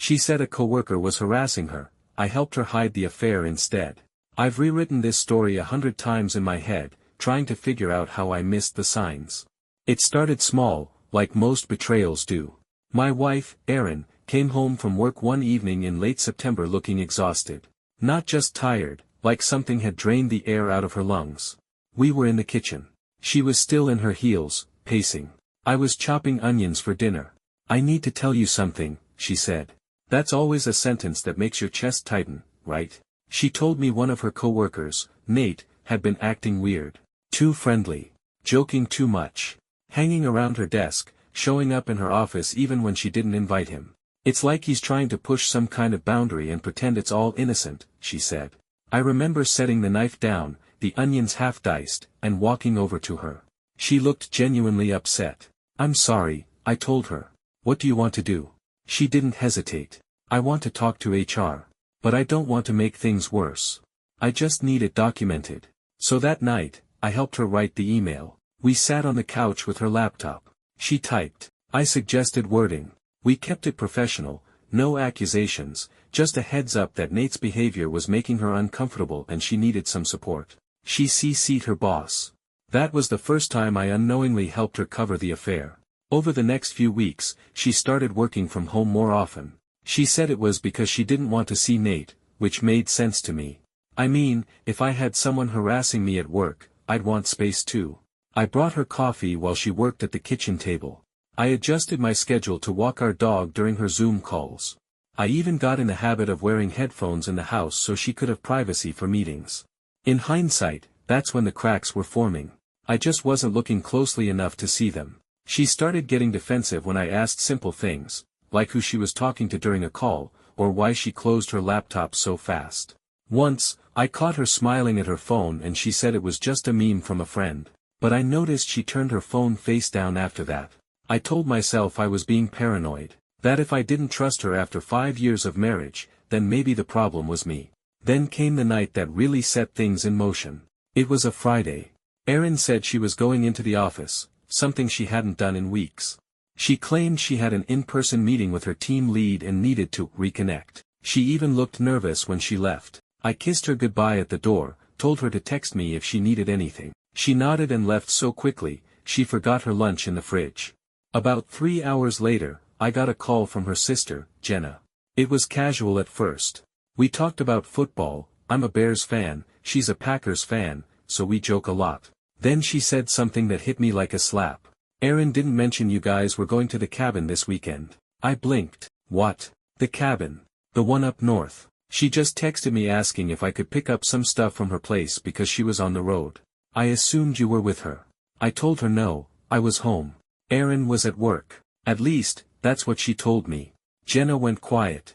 She said a coworker was harassing her. I helped her hide the affair instead. I've rewritten this story 100 times in my head, trying to figure out how I missed the signs. It started small, like most betrayals do. My wife, Erin, came home from work one evening in late September looking exhausted. Not just tired, like something had drained the air out of her lungs. We were in the kitchen. She was still in her heels, pacing. I was chopping onions for dinner. "I need to tell you something," she said. That's always a sentence that makes your chest tighten, right? She told me one of her coworkers, Nate, had been acting weird. Too friendly. Joking too much. Hanging around her desk, showing up in her office even when she didn't invite him. "It's like he's trying to push some kind of boundary and pretend it's all innocent," she said. I remember setting the knife down, the onions half diced, and walking over to her. She looked genuinely upset. "I'm sorry," I told her. "What do you want to do?" She didn't hesitate. "I want to talk to HR. But I don't want to make things worse. I just need it documented." So that night, I helped her write the email. We sat on the couch with her laptop. She typed. I suggested wording. We kept it professional, no accusations, just a heads up that Nate's behavior was making her uncomfortable and she needed some support. She CC'd her boss. That was the first time I unknowingly helped her cover the affair. Over the next few weeks, she started working from home more often. She said it was because she didn't want to see Nate, which made sense to me. I mean, if I had someone harassing me at work, I'd want space too. I brought her coffee while she worked at the kitchen table. I adjusted my schedule to walk our dog during her Zoom calls. I even got in the habit of wearing headphones in the house so she could have privacy for meetings. In hindsight, that's when the cracks were forming. I just wasn't looking closely enough to see them. She started getting defensive when I asked simple things, like who she was talking to during a call, or why she closed her laptop so fast. Once, I caught her smiling at her phone and she said it was just a meme from a friend. But I noticed she turned her phone face down after that. I told myself I was being paranoid, that if I didn't trust her after 5 years of marriage, then maybe the problem was me. Then came the night that really set things in motion. It was a Friday. Erin said she was going into the office, something she hadn't done in weeks. She claimed she had an in-person meeting with her team lead and needed to reconnect. She even looked nervous when she left. I kissed her goodbye at the door, told her to text me if she needed anything. She nodded and left so quickly, she forgot her lunch in the fridge. About 3 hours later, I got a call from her sister, Jenna. It was casual at first. We talked about football. I'm a Bears fan, she's a Packers fan, so we joke a lot. Then she said something that hit me like a slap. "Erin didn't mention you guys were going to the cabin this weekend." I blinked. "What? The cabin? The one up north?" She just texted me asking if I could pick up some stuff from her place because she was on the road. "I assumed you were with her." I told her no, I was home. Erin was at work. At least, that's what she told me. Jenna went quiet.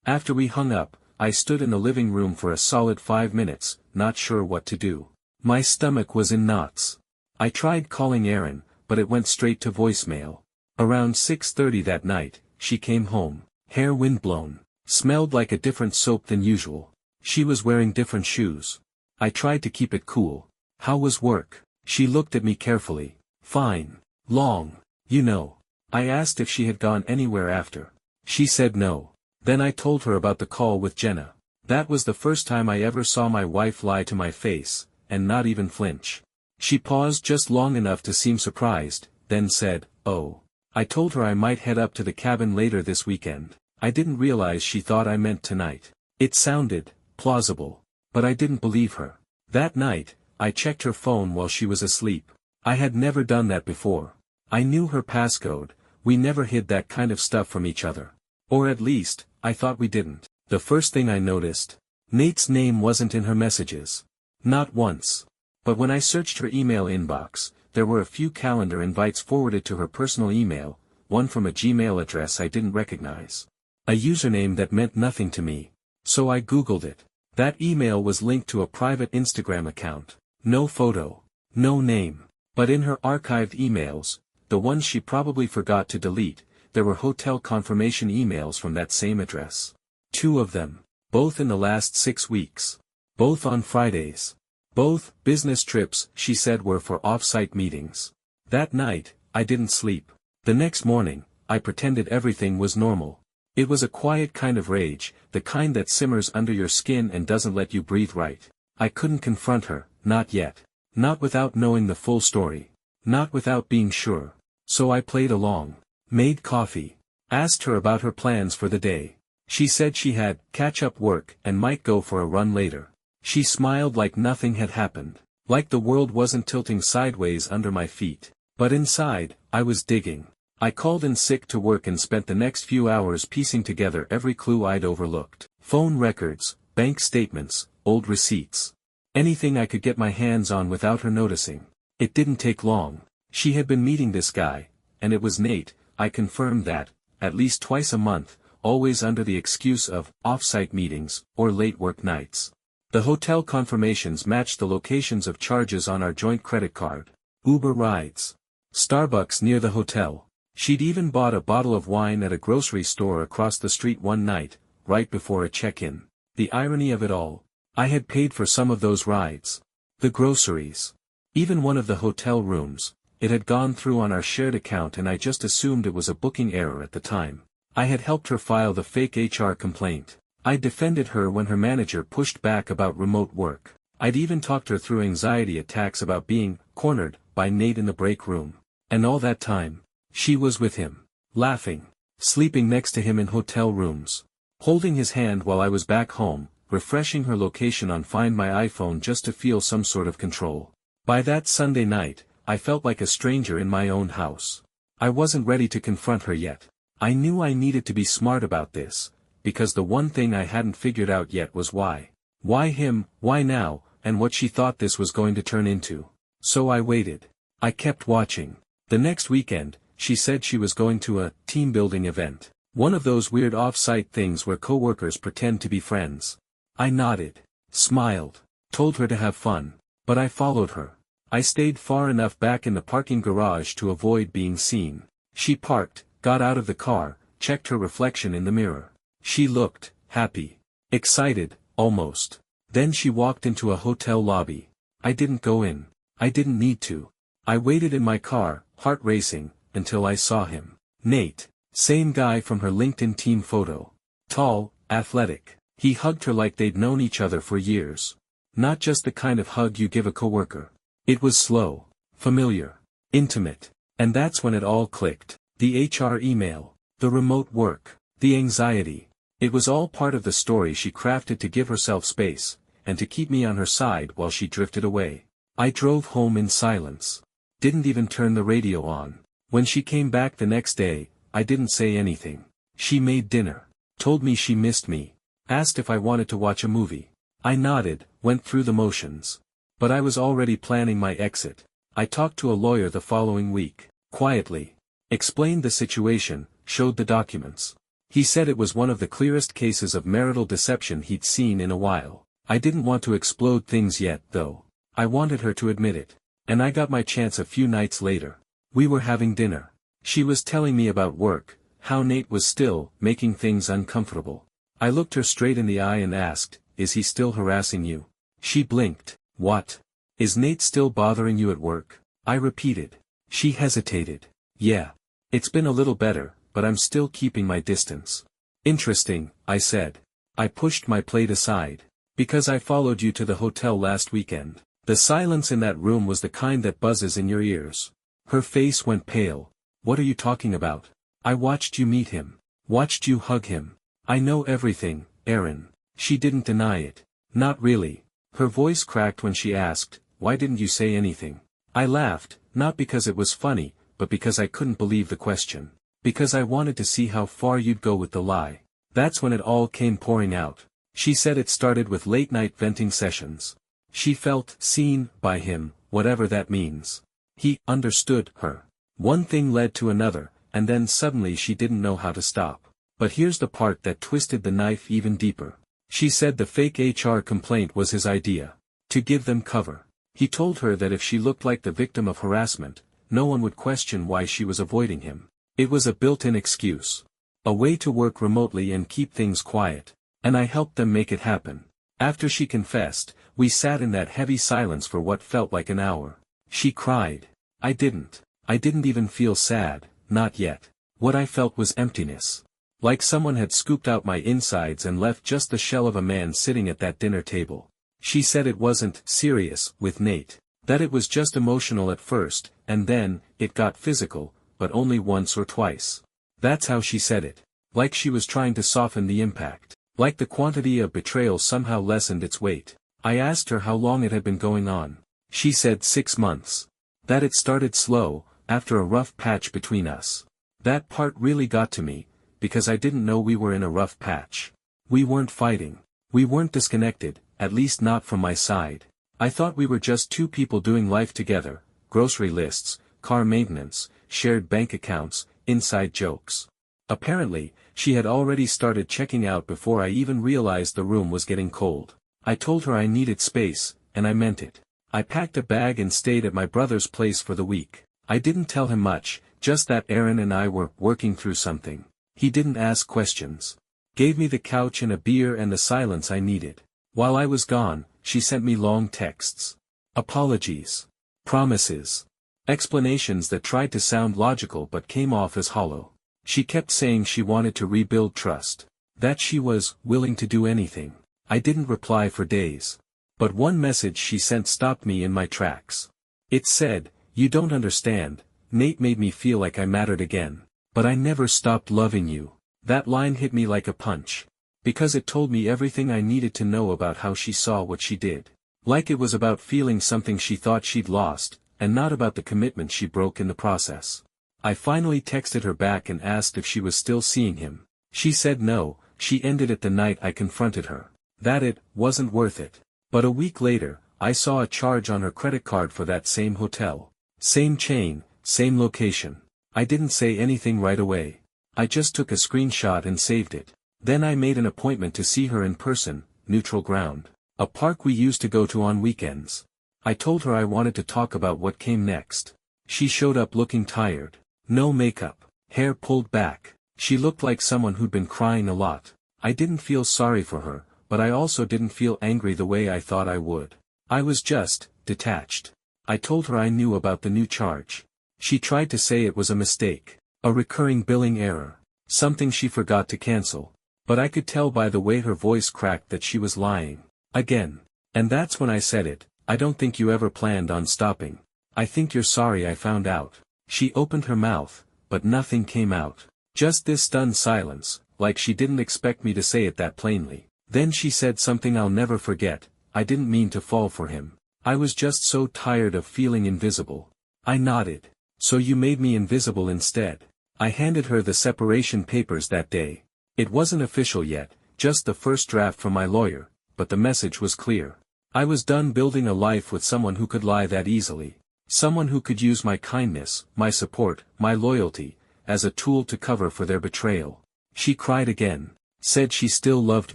After we hung up, I stood in the living room for a solid 5 minutes, not sure what to do. My stomach was in knots. I tried calling Erin, but it went straight to voicemail. Around 6:30 that night, she came home, hair windblown, smelled like a different soap than usual. She was wearing different shoes. I tried to keep it cool. "How was work?" She looked at me carefully. "Fine. Long. You know." I asked if she had gone anywhere after. She said no. Then I told her about the call with Jenna. That was the first time I ever saw my wife lie to my face, and not even flinch. She paused just long enough to seem surprised, then said, "Oh." I told her I might head up to the cabin later this weekend. I didn't realize she thought I meant tonight. It sounded plausible. But I didn't believe her. That night, I checked her phone while she was asleep. I had never done that before. I knew her passcode. We never hid that kind of stuff from each other. Or at least, I thought we didn't. The first thing I noticed, Nate's name wasn't in her messages. Not once. But when I searched her email inbox, there were a few calendar invites forwarded to her personal email, one from a Gmail address I didn't recognize. A username that meant nothing to me. So I Googled it. That email was linked to a private Instagram account. No photo. No name. But in her archived emails, the ones she probably forgot to delete, there were hotel confirmation emails from that same address. 2 of them. Both in the last 6 weeks. Both on Fridays. Both business trips she said were for off-site meetings. That night, I didn't sleep. The next morning, I pretended everything was normal. It was a quiet kind of rage, the kind that simmers under your skin and doesn't let you breathe right. I couldn't confront her, not yet. Not without knowing the full story. Not without being sure. So I played along. Made coffee. Asked her about her plans for the day. She said she had catch-up work and might go for a run later. She smiled like nothing had happened. Like the world wasn't tilting sideways under my feet. But inside, I was digging. I called in sick to work and spent the next few hours piecing together every clue I'd overlooked. Phone records, bank statements, old receipts. Anything I could get my hands on without her noticing. It didn't take long. She had been meeting this guy, and it was Nate. I confirmed that, at least twice a month, always under the excuse of off-site meetings or late work nights. The hotel confirmations matched the locations of charges on our joint credit card. Uber rides. Starbucks near the hotel. She'd even bought a bottle of wine at a grocery store across the street one night, right before a check-in. The irony of it all. I had paid for some of those rides. The groceries. Even one of the hotel rooms. It had gone through on our shared account and I just assumed it was a booking error at the time. I had helped her file the fake HR complaint. I defended her when her manager pushed back about remote work. I'd even talked her through anxiety attacks about being cornered by Nate in the break room. And all that time, she was with him, laughing, sleeping next to him in hotel rooms, holding his hand while I was back home, refreshing her location on Find My iPhone just to feel some sort of control. By that Sunday night, I felt like a stranger in my own house. I wasn't ready to confront her yet. I knew I needed to be smart about this, because the one thing I hadn't figured out yet was why. Why him, why now, and what she thought this was going to turn into. So I waited. I kept watching. The next weekend, she said she was going to a team-building event. One of those weird off-site things where coworkers pretend to be friends. I nodded, smiled, told her to have fun, but I followed her. I stayed far enough back in the parking garage to avoid being seen. She parked, got out of the car, checked her reflection in the mirror. She looked happy, excited, almost. Then she walked into a hotel lobby. I didn't go in. I didn't need to. I waited in my car, heart racing, until I saw him. Nate, same guy from her LinkedIn team photo. Tall, athletic. He hugged her like they'd known each other for years. Not just the kind of hug you give a coworker. It was slow, familiar, intimate. And that's when it all clicked. The HR email, the remote work, the anxiety. It was all part of the story she crafted to give herself space, and to keep me on her side while she drifted away. I drove home in silence. Didn't even turn the radio on. When she came back the next day, I didn't say anything. She made dinner. Told me she missed me. Asked if I wanted to watch a movie. I nodded, went through the motions. But I was already planning my exit. I talked to a lawyer the following week. Quietly. Explained the situation, showed the documents. He said it was one of the clearest cases of marital deception he'd seen in a while. I didn't want to explode things yet, though. I wanted her to admit it. And I got my chance a few nights later. We were having dinner. She was telling me about work, how Nate was still making things uncomfortable. I looked her straight in the eye and asked, "Is he still harassing you?" She blinked. "What? Is Nate still bothering you at work?" I repeated. She hesitated. "Yeah. It's been a little better, but I'm still keeping my distance." "Interesting," I said. I pushed my plate aside. "Because I followed you to the hotel last weekend." The silence in that room was the kind that buzzes in your ears. Her face went pale. "What are you talking about?" "I watched you meet him. Watched you hug him. I know everything, Erin." She didn't deny it. "Not really." Her voice cracked when she asked, "Why didn't you say anything?" I laughed, not because it was funny, but because I couldn't believe the question. Because I wanted to see how far you'd go with the lie. That's when it all came pouring out. She said it started with late-night venting sessions. She felt seen by him, whatever that means. He understood her. One thing led to another, and then suddenly she didn't know how to stop. But here's the part that twisted the knife even deeper. She said the fake HR complaint was his idea. To give them cover. He told her that if she looked like the victim of harassment, no one would question why she was avoiding him. It was a built-in excuse. A way to work remotely and keep things quiet. And I helped them make it happen. After she confessed, we sat in that heavy silence for what felt like an hour. She cried. I didn't. I didn't even feel sad, not yet. What I felt was emptiness. Like someone had scooped out my insides and left just the shell of a man sitting at that dinner table. She said it wasn't serious with Nate. That it was just emotional at first, and then, it got physical, but only once or twice. That's how she said it. Like she was trying to soften the impact. Like the quantity of betrayal somehow lessened its weight. I asked her how long it had been going on. She said 6 months. That it started slow, after a rough patch between us. That part really got to me, because I didn't know we were in a rough patch. We weren't fighting. We weren't disconnected, at least not from my side. I thought we were just two people doing life together, grocery lists, car maintenance, shared bank accounts, inside jokes. Apparently, she had already started checking out before I even realized the room was getting cold. I told her I needed space, and I meant it. I packed a bag and stayed at my brother's place for the week. I didn't tell him much, just that Aaron and I were working through something. He didn't ask questions. Gave me the couch and a beer and the silence I needed. While I was gone, she sent me long texts. Apologies. Promises. Explanations that tried to sound logical but came off as hollow. She kept saying she wanted to rebuild trust. That she was willing to do anything. I didn't reply for days. But one message she sent stopped me in my tracks. It said, "You don't understand, Nate made me feel like I mattered again. But I never stopped loving you." That line hit me like a punch. Because it told me everything I needed to know about how she saw what she did. Like it was about feeling something she thought she'd lost, and not about the commitment she broke in the process. I finally texted her back and asked if she was still seeing him. She said no. She ended it the night I confronted her. That it wasn't worth it. But a week later, I saw a charge on her credit card for that same hotel. Same chain, same location. I didn't say anything right away. I just took a screenshot and saved it. Then I made an appointment to see her in person, neutral ground. A park we used to go to on weekends. I told her I wanted to talk about what came next. She showed up looking tired. No makeup, hair pulled back. She looked like someone who'd been crying a lot. I didn't feel sorry for her, but I also didn't feel angry the way I thought I would. I was just detached. I told her I knew about the new charge. She tried to say it was a mistake. A recurring billing error. Something she forgot to cancel. But I could tell by the way her voice cracked that she was lying. Again. And that's when I said it. I don't think you ever planned on stopping. I think you're sorry I found out. She opened her mouth, but nothing came out. Just this stunned silence, like she didn't expect me to say it that plainly. Then she said something I'll never forget. I didn't mean to fall for him. I was just so tired of feeling invisible. I nodded. So you made me invisible instead. I handed her the separation papers that day. It wasn't official yet, just the first draft from my lawyer, but the message was clear. I was done building a life with someone who could lie that easily. Someone who could use my kindness, my support, my loyalty, as a tool to cover for their betrayal. She cried again. Said she still loved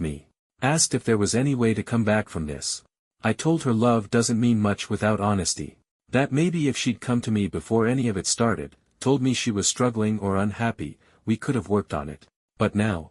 me. Asked if there was any way to come back from this. I told her love doesn't mean much without honesty. That maybe if she'd come to me before any of it started, told me she was struggling or unhappy, we could have worked on it. But now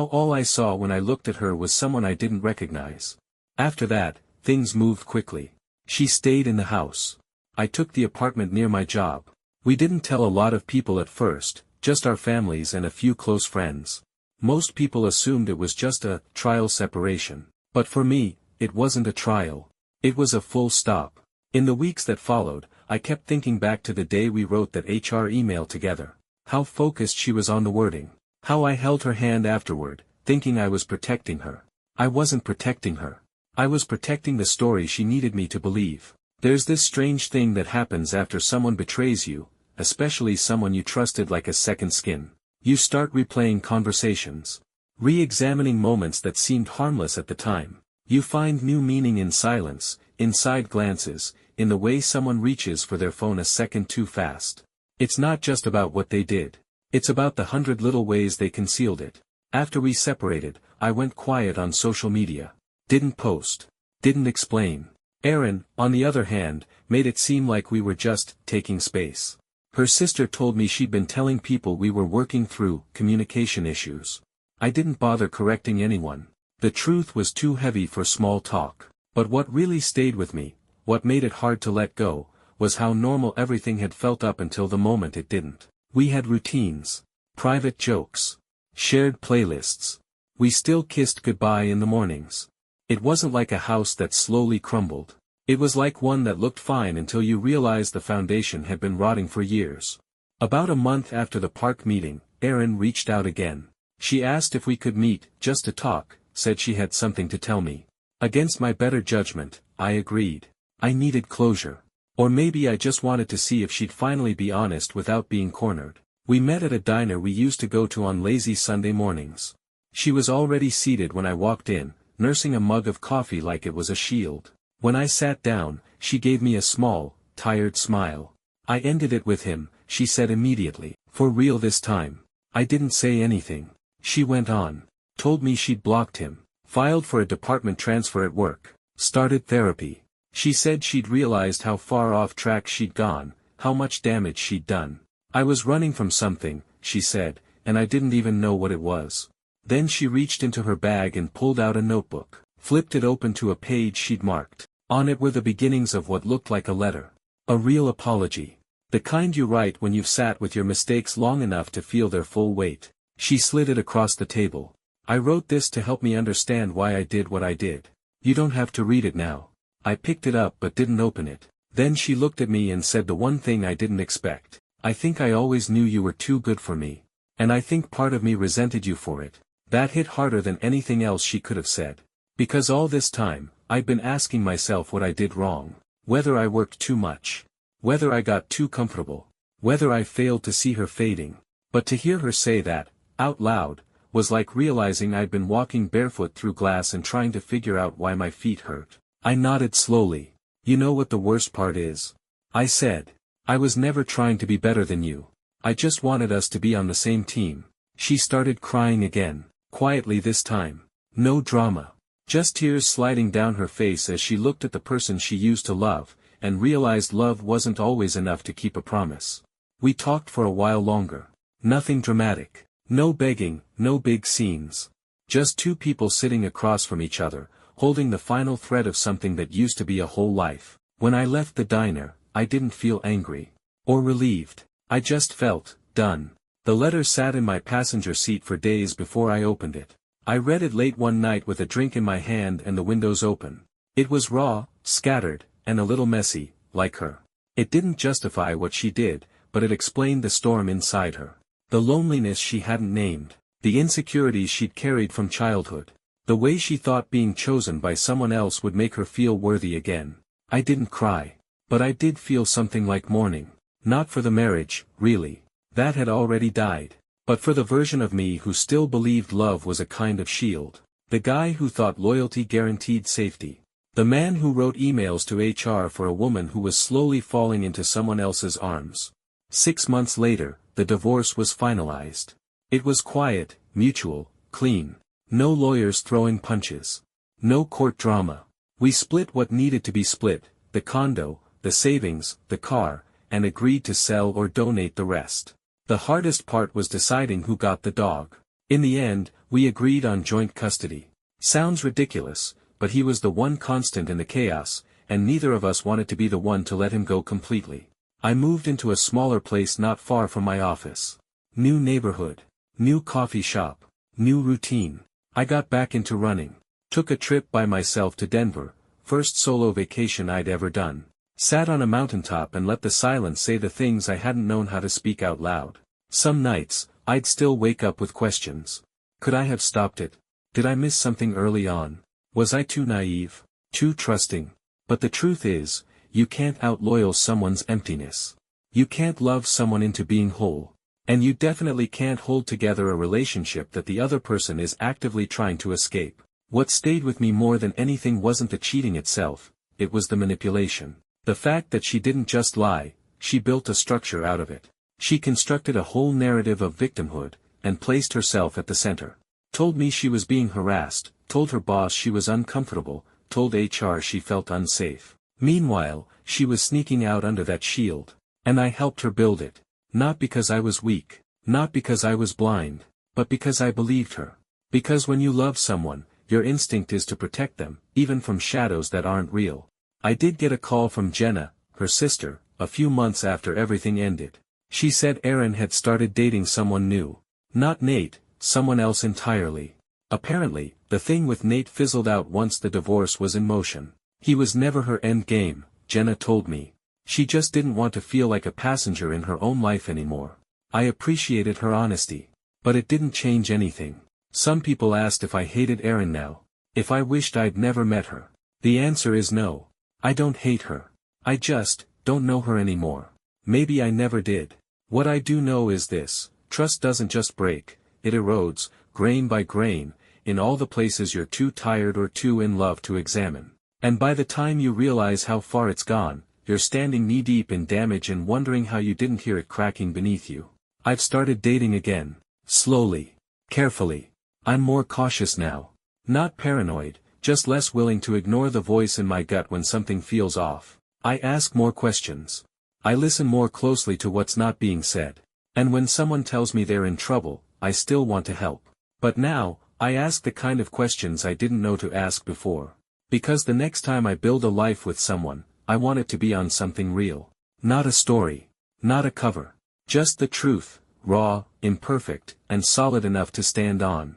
all I saw when I looked at her was someone I didn't recognize. After that, things moved quickly. She stayed in the house. I took the apartment near my job. We didn't tell a lot of people at first, just our families and a few close friends. Most people assumed it was just a trial separation. But for me, it wasn't a trial. It was a full stop. In the weeks that followed, I kept thinking back to the day we wrote that HR email together. How focused she was on the wording. How I held her hand afterward, thinking I was protecting her. I wasn't protecting her. I was protecting the story she needed me to believe. There's this strange thing that happens after someone betrays you, especially someone you trusted like a second skin. You start replaying conversations. Re-examining moments that seemed harmless at the time. You find new meaning in silence, in side glances, in the way someone reaches for their phone a second too fast. It's not just about what they did. It's about the 100 little ways they concealed it. After we separated, I went quiet on social media. Didn't post. Didn't explain. Aaron, on the other hand, made it seem like we were just taking space. Her sister told me she'd been telling people we were working through communication issues. I didn't bother correcting anyone. The truth was too heavy for small talk. But what really stayed with me, what made it hard to let go, was how normal everything had felt up until the moment it didn't. We had routines. Private jokes. shared playlists. We still kissed goodbye in the mornings. It wasn't like a house that slowly crumbled. It was like one that looked fine until you realized the foundation had been rotting for years. About a month after the park meeting, Erin reached out again. She asked if we could meet, just to talk, said she had something to tell me. Against my better judgment, I agreed. I needed closure. Or maybe I just wanted to see if she'd finally be honest without being cornered. We met at a diner we used to go to on lazy Sunday mornings. She was already seated when I walked in, nursing a mug of coffee like it was a shield. When I sat down, she gave me a small, tired smile. I ended it with him, she said immediately. For real this time. I didn't say anything. She went on. Told me she'd blocked him. Filed for a department transfer at work. Started therapy. She said she'd realized how far off track she'd gone, how much damage she'd done. I was running from something, she said, and I didn't even know what it was. Then she reached into her bag and pulled out a notebook, flipped it open to a page she'd marked. On it were the beginnings of what looked like a letter. A real apology. The kind you write when you've sat with your mistakes long enough to feel their full weight. She slid it across the table. I wrote this to help me understand why I did what I did. You don't have to read it now. I picked it up but didn't open it. Then she looked at me and said the one thing I didn't expect. I think I always knew you were too good for me. And I think part of me resented you for it. That hit harder than anything else she could have said. Because all this time, I'd been asking myself what I did wrong. Whether I worked too much. Whether I got too comfortable. Whether I failed to see her fading. But to hear her say that, out loud, was like realizing I'd been walking barefoot through glass and trying to figure out why my feet hurt. I nodded slowly. You know what the worst part is? I said. I was never trying to be better than you. I just wanted us to be on the same team. She started crying again. Quietly this time. No drama. Just tears sliding down her face as she looked at the person she used to love, and realized love wasn't always enough to keep a promise. We talked for a while longer. Nothing dramatic. No begging, no big scenes. Just two people sitting across from each other, holding the final thread of something that used to be a whole life. When I left the diner, I didn't feel angry. Or relieved. I just felt, done. The letter sat in my passenger seat for days before I opened it. I read it late one night with a drink in my hand and the windows open. It was raw, scattered, and a little messy, like her. It didn't justify what she did, but it explained the storm inside her. The loneliness she hadn't named. The insecurities she'd carried from childhood. The way she thought being chosen by someone else would make her feel worthy again. I didn't cry. But I did feel something like mourning. Not for the marriage, really. That had already died. But for the version of me who still believed love was a kind of shield. The guy who thought loyalty guaranteed safety. The man who wrote emails to HR for a woman who was slowly falling into someone else's arms. 6 months later, the divorce was finalized. It was quiet, mutual, clean. No lawyers throwing punches. No court drama. We split what needed to be split, the condo, the savings, the car, and agreed to sell or donate the rest. The hardest part was deciding who got the dog. In the end, we agreed on joint custody. Sounds ridiculous, but he was the one constant in the chaos, and neither of us wanted to be the one to let him go completely. I moved into a smaller place not far from my office. New neighborhood. New coffee shop. New routine. I got back into running. Took a trip by myself to Denver, first solo vacation I'd ever done. Sat on a mountaintop and let the silence say the things I hadn't known how to speak out loud. Some nights, I'd still wake up with questions. Could I have stopped it? Did I miss something early on? Was I too naive? Too trusting? But the truth is, you can't out-loyal someone's emptiness. You can't love someone into being whole. And you definitely can't hold together a relationship that the other person is actively trying to escape. What stayed with me more than anything wasn't the cheating itself, it was the manipulation. The fact that she didn't just lie, she built a structure out of it. She constructed a whole narrative of victimhood, and placed herself at the center. Told me she was being harassed, told her boss she was uncomfortable, told HR she felt unsafe. Meanwhile, she was sneaking out under that shield. And I helped her build it. Not because I was weak, not because I was blind, but because I believed her. Because when you love someone, your instinct is to protect them, even from shadows that aren't real. I did get a call from Jenna, her sister, a few months after everything ended. She said Erin had started dating someone new. Not Nate, someone else entirely. Apparently, the thing with Nate fizzled out once the divorce was in motion. He was never her end game, Jenna told me. She just didn't want to feel like a passenger in her own life anymore. I appreciated her honesty. But it didn't change anything. Some people asked if I hated Erin now. If I wished I'd never met her. The answer is no. I don't hate her. I just don't know her anymore. Maybe I never did. What I do know is this: trust doesn't just break, it erodes, grain by grain, in all the places you're too tired or too in love to examine. And by the time you realize how far it's gone, you're standing knee-deep in damage and wondering how you didn't hear it cracking beneath you. I've started dating again. Slowly. Carefully. I'm more cautious now. Not paranoid, just less willing to ignore the voice in my gut when something feels off. I ask more questions. I listen more closely to what's not being said. And when someone tells me they're in trouble, I still want to help. But now, I ask the kind of questions I didn't know to ask before. Because the next time I build a life with someone, I want it to be on something real. Not a story. Not a cover. Just the truth, raw, imperfect, and solid enough to stand on.